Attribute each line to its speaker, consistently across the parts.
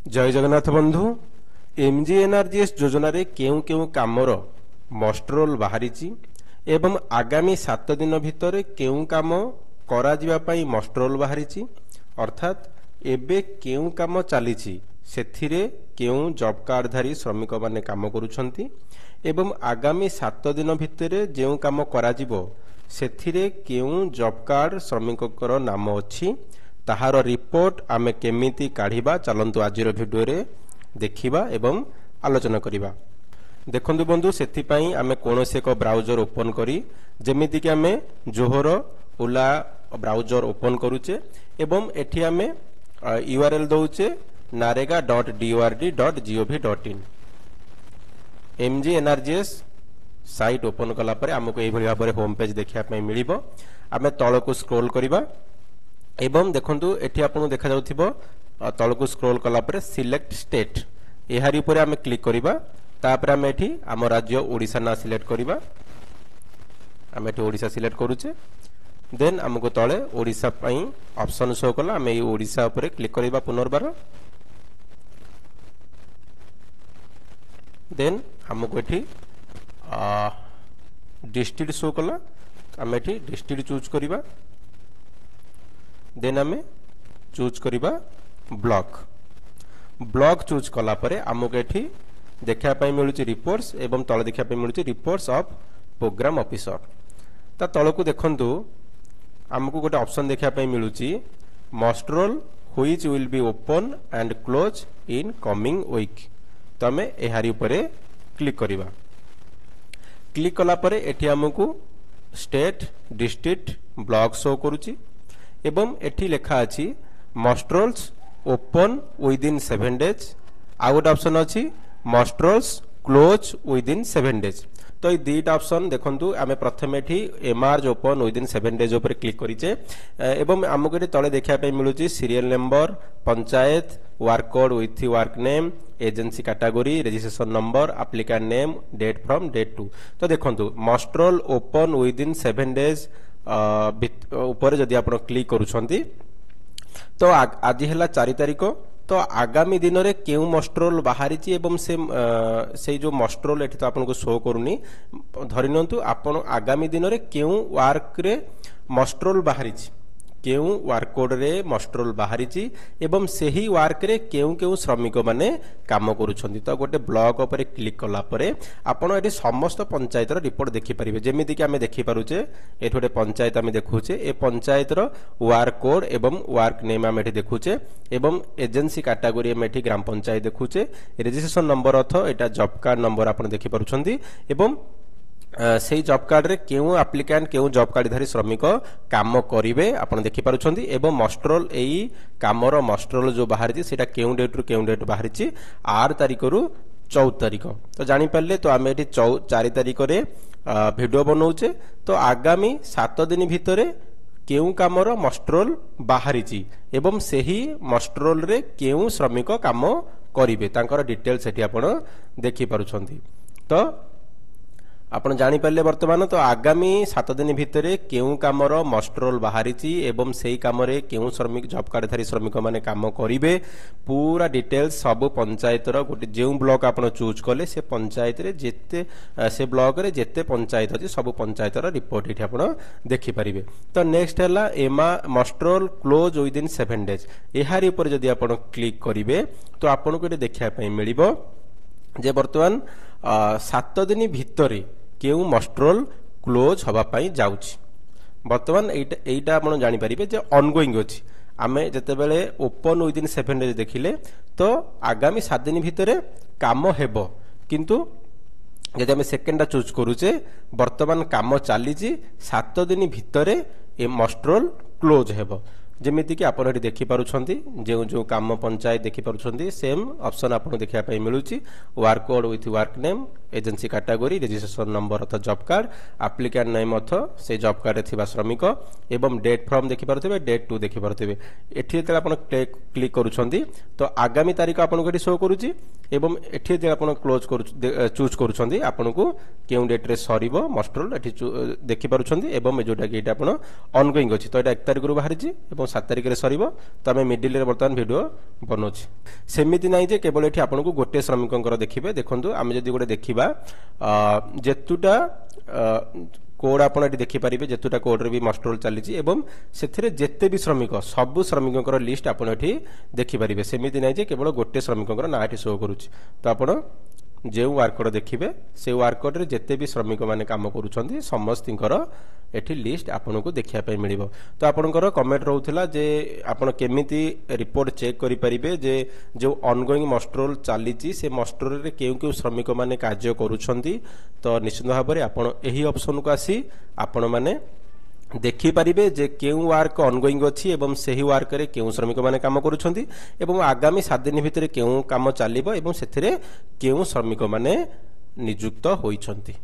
Speaker 1: जय जगन्नाथ बंधु एमजीएनआरजीएस योजना रे केउ केउ कामर मस्टरोल बाहरी एवं आगामी 7 दिन भितर केउ काम करा जिबा पई मस्टरोल बाहरी अर्थात एबे केउ काम चली सेथिरे केउ जॉब कार्ड धारी श्रमिक माने काम करूछंती एवं आगामी 7 दिन भितर जेउ काम करा जिवो सेथिरे केउ जॉब कार्ड श्रमिककर नाम अछि ताहार रिपोर्ट आमे केमिति काढिबा चलंतु आजिर भिडियो रे देखिबा एवं आलोचना करिबा। देखंतु बंधु सेथि पई आमे कोनोसे एक ब्राउजर ओपन करी जेमिति कि आमे जोहर ओला ब्राउजर ओपन करूचे एवं एठी आमे यूआरएल दउचे narega.dord.gov.in एमजीएनआरजीएस साइट ओपन कला परे हमको एही भली भाबरे होम पेज देखिया पई मिलिबो। आमे तळको स्क्रॉल करिबा एवं देखंतु एठी आपन देखा जाउथिबो तळको स्क्रॉल कला परे सिलेक्ट स्टेट एहारी ऊपर आमे क्लिक करिबा तापर आमे एठी हम राज्य ओडिसा ना सिलेक्ट करिबा। आमे एठी ओडिसा सिलेक्ट करूचे देन हमको तळे ओडिसा पई ऑप्शन शो कला आमे ई ओडिसा ऊपर क्लिक करिबा पुनर्बार देन हमको एठी डिस्ट्रिक्ट शो कला आमे एठी डिस्ट्रिक्ट चूज करिबा देन आमे चूज करिबा ब्लॉक चूज कला परे हमको एठी देखा पई मिलुची रिपोर्ट्स एवं तळे देखा पई मिलुची रिपोर्ट्स ऑफ प्रोग्राम ऑफिसर ता तळको देखंतु हमको गोटे ऑप्शन देखा पई मिलुची muster roll which will be open and close in coming week तमे एहारी ऊपर क्लिक करिबा। क्लिक कला परे एठी हमको स्टेट डिस्ट्रिक्ट ब्लॉक शो करूची एवं एठी लेखा अछि muster rolls open within 7 days आ गोटे ऑप्शन अछि muster rolls close within 7 days. तो ये दीटा ऑप्शन देखंतु आमे प्रथमे एठी MRs open within 7 days ऊपर क्लिक करिचे एवं हमको एठी तळे देखिया पे मिलुची serial number panchayat work code with work name agency category registration number applicant name date from date to. तो देखंतु muster roll open within 7 days ऊपर जदि आपण क्लिक करूछंती तो आज हैला 4 तारिख तो आगामी दिन रे केउ मस्टरोल बाहरी एवं से जो मस्टरोल एठी तो आपनको शो करूनी धरिनंतु आपण आगामी दिन रे केउ वर्क रे मस्टरोल बाहरी केउ वर्क कोड रे मस्टरोल बाहरी एवं सेही वर्क रे केउ केउ श्रमिक माने काम करूछंती। तो गोटे ब्लॉक ऊपर क्लिक कला परे आपण एठी समस्त पंचायत रो रिपोर्ट देखि परिबे जेमिति कि हमें देखि पारुचे एठी गोटे पंचायत हमें देखुचे ए पंचायत रो वर्क कोड एवं वर्क नेम हमें एठी देखुचे एवं एजेंसी कैटेगरी हमें एठी ग्राम पंचायत देखुचे रजिस्ट्रेशन नंबर अथ एटा जॉब कार्ड नंबर आपण देखि पारुछंती एवं से जॉब कार्ड रे केउ एप्लिकेंट केउ जॉब कार्ड धारी श्रमिक काम करिवे आपण देखि पारुछंती एवं मस्टरोल एई कामर मस्टरोल जो बाहरी सेटा केउ डेट रु केउ डेट बाहरी 8 तारिख रु 14 तारिख। तो जानि पारले तो आमे एठी 4 तारिख रे वीडियो बनौचे तो आगामी 7 दिन भितरे केउ कामर मस्टरोल बाहरी एवं सेही मस्टरोल रे केउ श्रमिक काम करिवे तांकर डिटेल्स एठी आपण देखि पारुछंती। तो आपण जानि पारले वर्तमान तो आगामी 7 दिन भितरे केउ कामर मस्टरोल बाहरी एवं सेही काम रे केउ श्रमिक जॉब कार्ड धारी श्रमिक माने काम करिवे पूरा डिटेल्स सब पंचायत रो गोटे जेउ ब्लॉक आपण चूज कले से पंचायत रे जेते से ब्लॉक रे जेते पंचायत अछि सब पंचायत रो रिपोर्ट एठी आपण देखि परिबे। तो नेक्स्ट हला एमा muster roll close within 7 days एहारी ऊपर जदी आपण क्लिक करिवे तो आपण को देखिया पई मिलिबो जे वर्तमान 7 दिन भितरे केउ मस्टरोल क्लोज हवा पई जाउछि। वर्तमान एटा आपण जानि परिबे जे ऑनगोइंग अछि आमे जते बेले ओपन विद इन 7 डेज देखिले तो आगामी 7 दिन भितरे काम हेबो किंतु जदि आमे सेकेंडा चूज करूचे वर्तमान काम चलीछि 7 दिन भितरे ए मस्टरोल क्लोज हेबो जेमिति कि आपण एठी देखि पारुछंती जे जो काम पंचायत देखि पारुछंती सेम ऑप्शन आपण देखिया पई मिलुची work code with work name agency category registration number अथ जॉब कार्ड एप्लिकेंट नेम अथ से जॉब कार्ड रे थिबा श्रमिक एवं डेट फ्रॉम देखि पारुथिबे डेट टू देखि पारुथिबे एठी जते आपण क्लिक करूछंती तो आगामी तारिख आपण को एठी शो करूची एवं एठी जे आपण क्लोज करू चूज करूछंदी आपण को केउ डेट रे सरीबो मस्ट्रोल एठी देखि पारुछंदी एवं जोटा कि एटा आपण ऑनगोइंग अछि तो एटा 1 तारिख रु बाहर जी एवं 7 तारिख रे सरीबो तो हम मिडिल रे वर्तमान वीडियो बनोछि सेमिति नै जे केवल एठी आपण को गोटे श्रमिकंकर देखिबे देखंतु हम जदी गोटे देखिबा जेतुटा कोड आपण एठी देखि परिबे जेतुटा कोड रे भी मस्ट्रोल चलीछि एवं सेथिरे जेते भी श्रमिक सब श्रमिकंकर लिस्ट आपण एठी देखि परिबे सेमिति नै जे केवल गोटे श्रमिकंकर ना एठी शो करूछि तो आपण जे वर्कर देखिबे से वर्कर रे जेते भी श्रमिक माने काम करूछंदी समस्तिंकर एठी लिस्ट आपन को देखिया पय मिलिबो तो आपनकर कमेंट रहउथिला जे आपन केमिति रिपोर्ट चेक करि परिबे जे जो ऑनगोइंग मस्ट्रोल चालीची से मस्ट्रोल रे केउ श्रमिक माने कार्य करूछंदी तो निश्चित भाबरे आपन एही ऑप्शन को आसी आपन माने देखि पारिबे जे केउ वर्क ऑनगोइंग अछि एवं सेही वर्क रे केउ श्रमिक माने काम करूछंदी एवं आगामी 7 दिन भितरे केउ काम चालिबो एवं सेथिरे केउ श्रमिक माने नियुक्त होइछंती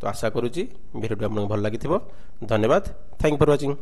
Speaker 1: तो आशा करूची वीडियो आपन भल लागिथिबो धन्यवाद थैंक फॉर वाचिंग।